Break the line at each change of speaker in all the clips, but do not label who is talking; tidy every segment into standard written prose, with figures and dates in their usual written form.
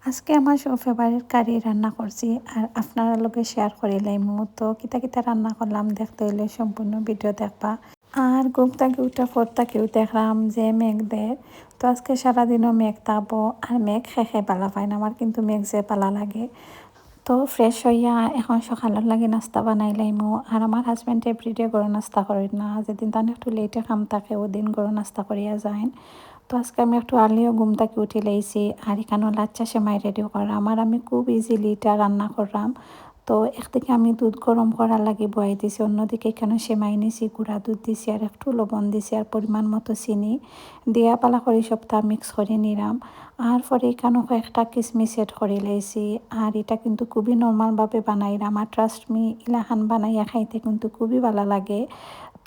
আজকে আমার ফেভারিট কারি রান্না করছি আর আপনারা লগে শেয়ার করিলাম। তো কিতা কিতা রান্না করলাম দেখতে হইলে সম্পূর্ণ ভিডিও দেখবা। আর ঘুম থেকে উঠা পর থেকেও দেখলাম যে মেঘ দেয়। তো আজকে সারাদিনও মেঘ থাকবো আর মেঘ খেয়ে পালা পায় না, আমার কিন্তু মেঘ যে পালা লাগে। তো ফ্রেশ হইয়া এখন সকালের লাগে নাস্তা বানাইলাইমো। আর আমার হাজব্যান্ড এভরিডে গরম নাস্তা করেন না, যেদিন তার একটু লেটে কাম থাকে ওদিন গরম নাস্তা করিয়া যায়। তো আজকে আমি একটু আর্লিও ঘুম থেকে উঠে লাইছি আর এখানেও লাচ্চা সেমাই রেডি করলাম। আর আমি খুব ইজিলি এটা রান্না করলাম। তো একদিকে আমি দুধ গরম করার লাগে বয়াই দিছি, অন্যদিকে এখানে সেমাই নিছি, গুঁড়া দুধ দিছি আর একটু লবণ দিছি আর পরিমাণ মতো চিনি দিয়া পালা করে সবটা মিক্স করে নিলাম। আর পরে এখানেও কয়েকটা কিসমিস এড করে লাইছি। আর এটা কিন্তু খুবই নর্মালভাবে বানাইলাম, আর ট্রাস্ট মি ইলাহান বানাইয়া খাইতে কিন্তু খুবই ভালো লাগে।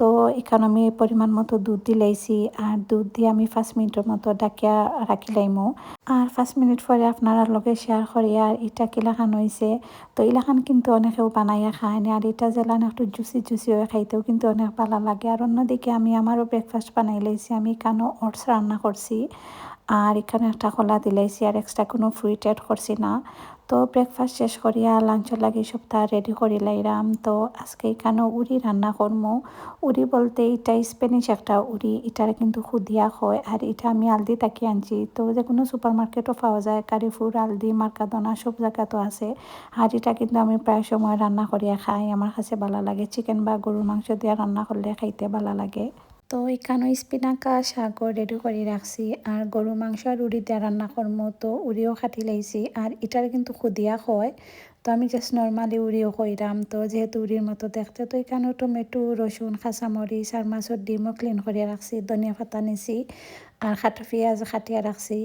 তো এখানে আমি পরিমাণ মতো দুধ দিলাইছি আর দুধ দিয়ে আমি 5 মিনিটের মতো ডাকিয়া রাখিলাইমো। আর 5 মিনিট পরে আপনারা লগে শেয়ার করি আর এটা কিলাখান হয়েছে। তো ইলাখান কিন্তু অনেকেও বানাইয়া খায় না, আর এটা জেলান একটু জুসি জুসি হয়ে খাইতেও কিন্তু অনেক ভালো লাগে। আর অন্যদিকে আমি আমারও ব্রেকফাস্ট বানাই লাইছি, আমি এখানেও ওটস রান্না করছি আর এখানে একটা কলা দিলাইছি আর এক্সট্রা কোনো ফ্রুইট অ্যাড করছি না। তো ব্রেকফাস্ট শেষ করিয়া লাঞ্চের লাগে সপ্তাহ রেডি করি লাইরাম। তো আজকে এখানেও উড়ি রান্না করবো। উড়ি বলতে এটা স্প্যানিশ একটা উড়ি, এটার কিন্তু খুদিয়া হয় আর এটা আমি আলদি তাকি আনছি। তো যে কোনো সুপার মার্কেটও পাওয়া যায়, কারিফুর, আলদি, মার্কাদোনা সব জায়গাতেও আছে। আর এটা কিন্তু আমি প্রায় সময় রান্না করিয়া খাই, আমার কাছে ভালো লাগে। চিকেন বা গরুর মাংস দিয়ে রান্না করলে খাইতে ভালো লাগে। তো এখানে স্পিনাকা শাকও রেডি করে রাখছি আর গরু মাংস আর উড়ি দিয়ে রান্না করবো। তো উড়িও খাটি লাইছি আর এটার কিন্তু খুদিয়া হয়। তো আমি জাস্ট নর্মালি উড়িও কইরাম। তো যেহেতু উড়ির মতো দেখতে, তো এখানেও টমেটো, রসুন, কাঁচামরিচ আর মাছের ডিমও ক্লিন করে রাখছি, ধনিয়া পাতা নিছি আর খাটা পেঁয়াজ খাটিয়া রাখছি।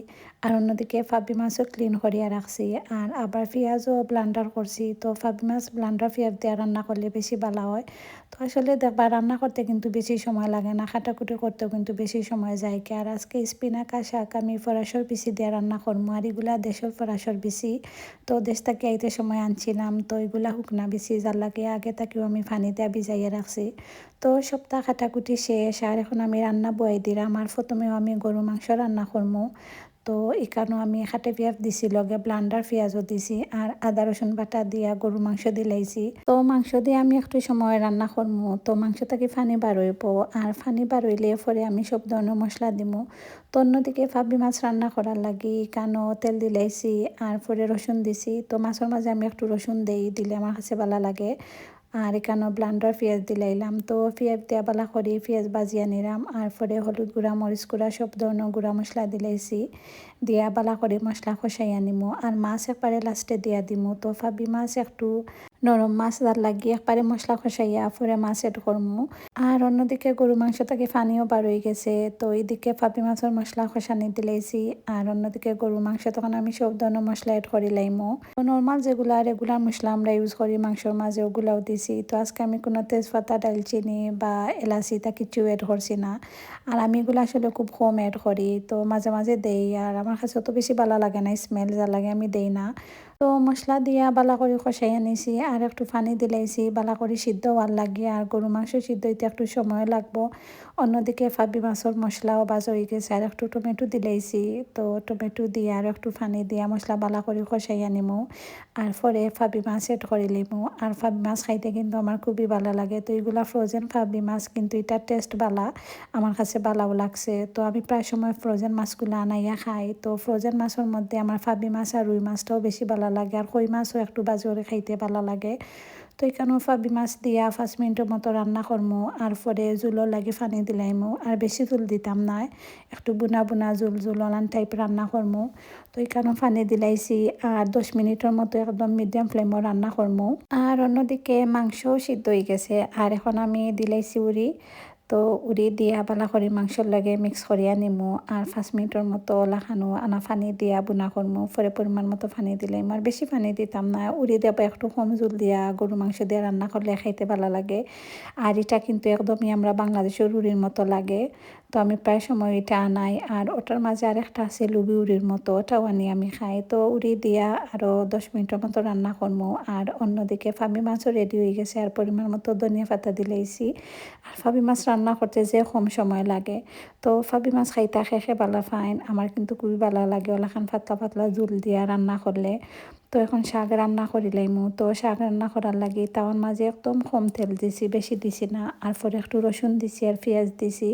আর অন্যদিকে ফাবি মাছও ক্লিন করিয়া রাখছি আর আবার পেঁয়াজও ব্লান্ডার করছি। তো ফাবি মাছ ব্লান্ডার পেঁয়াজ দিয়ে রান্না করলে বেশি ভালো হয়। তো আসলে দেখবা রান্না করতে কিন্তু বেশি সময় লাগে না, কাটাকুটি করতেও কিন্তু বেশি সময় যায় কি। আর আজকে স্পিনাকা শাক আমি ফরাসর বিচি দিয়ে রান্না করবো, আর এগুলা দেশের ফরাসর বিচি। তো দেশ থেকে আইতে সময় আনছিলাম, তো এগুলা শুকনা বিচি যার লাগে আগে থেকেও আমি পানি দিয়ে ভিজাইয়া রাখছি। তো সপ্তাহ কাটাকুটি শেষ আর এখন আমি রান্না বয়াই দিলাম। আর প্রথমেও আমি গরু মাংস রান্না করবো। তো এখানেও আমি খাটে পেঁয়াজ দিছি, লগে ব্লান্ডার পেঁয়াজও দিছি আর আদা রসুন বাটা দিয়া গরু মাংস দিলাইছি। তো মাংস দিয়ে আমি একটু সময় রান্না করবো। তো মাংস থেকে ফানি বার হইব আর ফানি বার হইলে পরে আমি সব ধরনের মশলা দিমু। তো অন্যদিকে ফাবি মাছ রান্না করার লাগি কানো তেল দিলাইছি আর পরে রসুন দিছি। তো মাছের মাঝে আমি একটু রসুন দিলে আমার কাছে ভালো লাগে। আর এখানেও ব্লান্ডার পেঁয়াজ দিলাইলাম। তো পেঁয়াজ দিয়া বালা করি পেঁয়াজ বাজিয়া নিলাম আর পরে হলুদ গুঁড়া, মরিচ গুঁড়া সব ধরনের গুঁড়া মশলা দিলাইছি। দিয়া বালা করে মশলা কষাইয়া নিমু আর মাছ একবারে লাস্টে দিয়া দিমু। তো ফাবি মাছ একটু নরম মাছ তার লাগিয়ে একবারে মশলা কষাইয়া পরে মাছ এড করমু। আর অন্যদিকে গরু মাংস থেকে পানিও বার হয়ে গেছে। তো এইদিকে ফাবি মাছের মশলা কষানি দিলাইছি আর অন্যদিকে গরু মাংস তখন আমি সব ধরনের মশলা এড করি লাইমু। তো নর্মাল যেগুলা রেগুলার মশলা আমরা ইউজ করি মাংসর মাঝে ওগুলাও দিছি। তো আজকে আমি কোনো তেজপাতা, দালচিনি বা এলাচি তা কিছু এড করছি না। আর আমি এগুলো আসলে খুব কম এড করি, তো মাঝে মাঝে দেই। আর আমার কাছে অত বেশি ভালো লাগে না, স্মেল যা লাগে আমি দেই না। তো মশলা দিয়া বালা করে কষাই আনিছি আর একটু পানি দিলাইছি বালা করে সিদ্ধ হওয়ার লাগে। আর গরু মাংস সিদ্ধ হইতে একটু সময় লাগবো। অন্যদিকে ফাবি মাছের মশলাও বাজ হয়ে গেছে আর একটু টমেটো দিলাইছি। তো টমেটো দিয়ে আর একটু পানি দিয়া মশলা বালা করে কষাই আনিমু আর পরে ফাবি মাছ এড করে লিমু। আর ফাবি মাছ খাইতে কিন্তু আমার খুবই ভালো লাগে। তো এগুলা ফ্রোজেন ফাবি মাছ, কিন্তু এটার টেস্ট বালা, আমার কাছে ভালোও লাগছে। তো আমি প্রায় সময় ফ্রোজেন মাছগুলো আনাইয়া খাই। তো ফ্রোজেন মাছের মধ্যে আমার ফাবি মাছ আর রুই মাছটাও বেশি ভালো লাগে আর কই মাছও একটু বাজি করে খাইতে ভালো লাগে। তো এখানেও ফাবি মাছ দিয়া 5 মিনিটের মতো রান্না করমু আর পরে জুলও লাগে পানি দিলাইমু। আর বেশি জুল দিতাম না, একটু বুনা বুনা জুল জুল ওলান টাইপ রান্না করমু। তো এখানেও পানি দিলাইছি আর 10 মিনিটের মতো একদম মিডিয়াম ফ্লেমও রান্না করমু। আর অন্যদিকে মাংসও সিদ্ধ হয়ে গেছে আর এখন আমি দিলাইছি উড়ি। তো উড়ি দিয়া বালা করে মাংসর লাগে মিক্স করিয়া নিমু আর 5 মিনিটের মতো লাখানো আনা পানি দিয়া বুনা করমু। পরে পরিমাণ মতো পানি দিলাম, আর বেশি পানি দিতাম না। উড়ি দেবা একটু কম জল দিয়া গরু মাংস দিয়ে রান্না করলে খাইতে ভালো লাগে। আর এটা কিন্তু একদমই আমরা বাংলাদেশের উড়ির মতো লাগে। তো আমি প্রায় সময় এটা আনাই। আর ওটার মাঝে আরেকটা আছে লুবি উড়ির মতো, ওটাও আনি আমি খাই। তো উড়ি দিয়া আরও 10 মিনিটের মতো রান্না করমু। আর অন্যদিকে ফাবি মাছও রেডি হয়ে গেছে আর পরিমাণ মতো ধনিয়া পাতা দিলাইছি। আর ফাবি মাছ রান্না রান্না করতে যে কম সময় লাগে। তো ফাবি মাছ খাইতে খেয়ে বালা ফাইন, আমার কিন্তু খুবই ভালো লাগে ওলাখান পাতলা পাতলা জুল দিয়া রান্না করলে। তো এখন শাক রান্না করিলাইমু, তো শাক রান্না করার লাগে তাওয়ার মাঝে একদম কম তেল দিছি, বেশি দিছি না। আর পরে একটু রসুন দিছি আর পেঁয়াজ দিছি,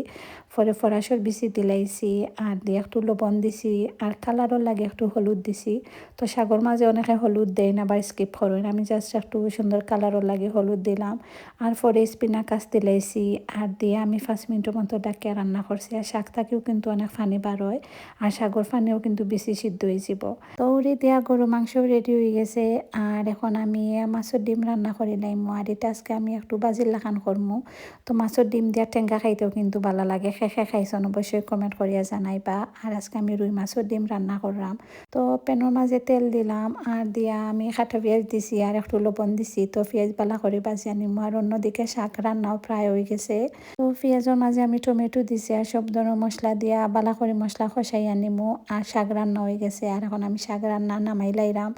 পরে ফরাসর বিচি দিলাইছি আর দিয়ে একটু লবণ দিছি আর কালারও লাগে একটু হলুদ দিছি। তো শাকের মাঝে অনেকে হলুদ দেয় না বা স্কিপ করেন, আমি জাস্ট একটু সুন্দর কালারও লাগে হলুদ দিলাম। আর পরে স্পিনা কাছ দিলাইছি আর দিয়ে আমি 5 মিনিটের মতো ডাকিয়ে রান্না করছি। আর শাক থাকেও কিন্তু অনেক পানি বার হয় আর শাকের পানিও কিন্তু বেশি সিদ্ধ হয়ে যাব। তো ওরে দিয়া গরু মাংস রেডি হয়ে গেছে। আর এখন আমি মাছের ডিম রান্না করি লাইমু, আর এটা আজকে আমি একটু বাজির লাখান করমু। তো মাছের ডিম দিয়া টেঙ্গা খাইতেও কিন্তু ভালো লাগে, খেয়ে খাইছেন অবশ্যই কমেন্ট করিয়া জানাইবা। আর আজকে আমি রুই মাছের ডিম রান্না করলাম। তো প্যানের মাঝে তেল দিলাম আর দিয়া আমি কাটা পেঁয়াজ দিছি আর একটু লবণ দিছি। তো পেঁয়াজ বালা করে বাজি আনিমু। আর অন্যদিকে শাক রান্নাও প্রায় হয়ে গেছে। তো পেঁয়াজের মাঝে আমি টমেটো দিছি আর সব ধরনের মশলা দিয়া বালা করে মশলা কষাই আনিমু। আর শাক রান্না হয়ে গেছে। আর এখন আমি শাক রান্না নামাই লাইরাম।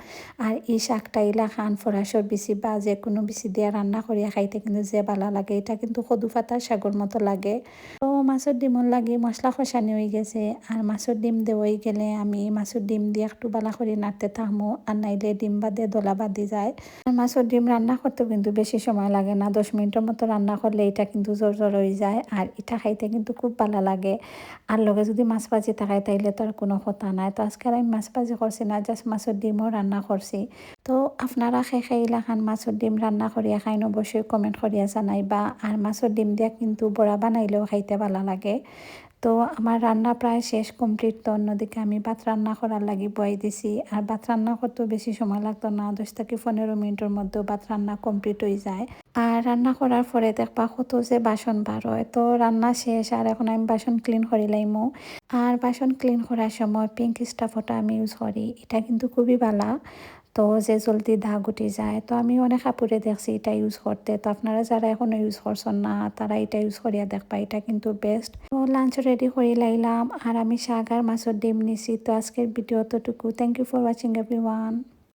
আর এই শাকটা ইলা খান ফরাসর বিচি বা যে কোনো বিচি দিয়া রান্না করিয়া খাইতে কিন্তু যে ভালো লাগে, এটা কিন্তু কদু পাতা শাকের মতো লাগে। তো মাছের ডিমর লাগে মশলা কষানি হয়ে গেছে। আর মাছের ডিম দেওয়াই গেলে আমি মাছের ডিম দিয়ে একটু বালা করে নাড়তে থাকবো, আর নাইলে ডিম বাদে দলা বাদি যায়। আর মাছের ডিম রান্না করতেও কিন্তু বেশি সময় লাগে না, 10 মিনিটের মতো রান্না করলে এটা কিন্তু জোর জোর হয়ে যায়। আর এটা খাইতে কিন্তু খুব ভালো লাগে। আর লগে যদি মাছ ভাজি থাকায় তাইলে তো আর কোনো কথা নাই। তো আজকে আর আমি মাছ ভাজি করছি না, জাস্ট মাছের ডিমও রান্না করছি। তো আপনারা খাইলা খান মাছের ডিম রান্না করিয়া খাইন অবশ্যই কমেন্ট করিয়া জানাইবা। আর মাছের ডিম দিয়া কিন্তু বড়া বানাইলেও খাইতে ভালো লাগে। তো আমার রান্না প্রায় শেষ কমপ্লিট। তো অন্যদিকে আমি ভাত রান্না করার লাগি বয়াই দিছি। আর ভাত রান্না করতেও বেশি সময় লাগতো না, 10 থেকে 15 মিনিটের মধ্যেও ভাত রান্না কমপ্লিট হয়ে যায়। আর রান্না করার পরে দেখবা কত যে বাসন বার হয়। তো রান্না শেষ আর এখন আমি বাসন ক্লিন করি লাইমু। আর বাসন ক্লিন করার সময় পিঙ্ক স্টাফটা আমি ইউজ করি, এটা কিন্তু খুবই ভালো। তো যে জলদি দাগ উঠে যায়। তো আমি অনেক কাপড়ে দেখছি এটা ইউজ করতে। তো আপনারা যারা এখনো ইউজ করছেন না তারা এটা ইউজ করিয়া দেখবা, এটা কিন্তু বেস্ট। তো লাঞ্চ রেডি করে লাইলাম আর আমি শাক আর মাছের ডিম নিছি। তো আজকের ভিডিও ততটুকু। Thank you for watching everyone.